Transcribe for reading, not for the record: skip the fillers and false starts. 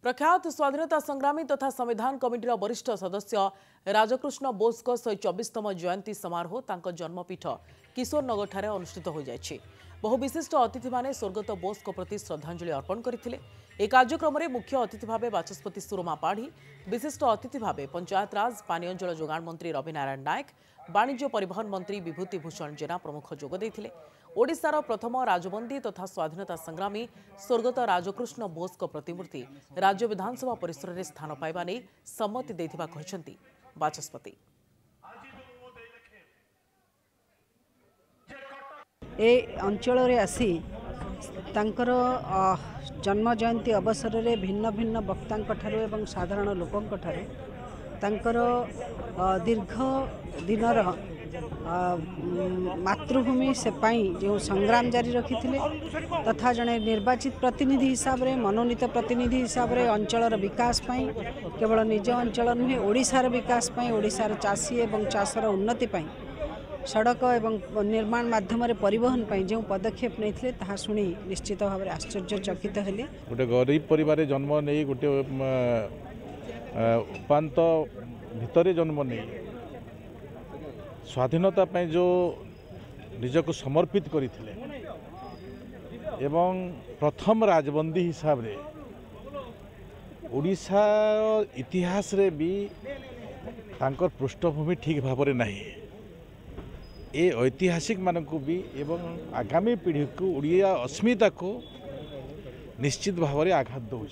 प्रख्यात स्वाधीनता संग्रामी तथा संविधान कमिटीर वरिष्ठ सदस्य राजकृष्ण बोस 124तम जयंती समारोह तांको जन्मपीठ किशोरनगर ठारे अनुष्ठित हो जायछि। बहु विशिष्ट अतिथि माने स्वर्गत बोस को प्रति श्रद्धांजलि अर्पण करथिले। ए कार्यक्रम में मुख्य अतिथि भावे बाचस्पति सुरमा पाढ़ी, विशिष्ट अतिथि भावे पंचायत राज पानीय जल जोगाण मंत्री रविनारायण नायक, वाणिज्य परिवहन मंत्री विभूति भूषण जेना प्रमुख जोग देथिले। ओडिशार प्रथम राजबंदी तथा स्वाधीनता संग्रामी स्वर्गत राजकृष्ण बोस को प्रतिमूर्ति राज्य विधानसभा परिसर में स्थान पाइबा नहीं सम्मति देथिबा कहिसंती बाचस्पति। ए अंचल रे आसी तांकर जन्म जयंती अवसर में भिन्न भिन्न वक्तांक ठारू एवं साधारण लोकंक ठारू तांकर दीर्घ दिनर मातृभूमि से पाई जो संग्राम जारी रखी तथा जड़े निर्वाचित प्रतिनिधि हिसाब रे मनोनीत प्रतिनिधि हिसाब रे अंचलर विकास पाई केवल निज अंचल नुहे ओडिशार विकास पाई ओडिशार चाषी एवं चाषर उन्नति पाई सड़क एवं निर्माण माध्यम परिवहन पाई जो पदक्षेप नहीं ताहा शुणी निश्चित भाव में आश्चर्यचकित हेली। गोटे गरीब परिवार जन्म नहीं गोटे उपांत भितर जन्म नहीं स्वाधीनता पे जो निजक समर्पित करथिले एवं प्रथम राजबंदी हिसाब रे ओडिशा इतिहास रे भी तांकर पृष्ठभूमि ठीक भाव में नहीं ए ऐतिहासिक मानक भी एवं आगामी पीढ़ी को ओडिया अस्मिता को निश्चित भाव में आघात दौर।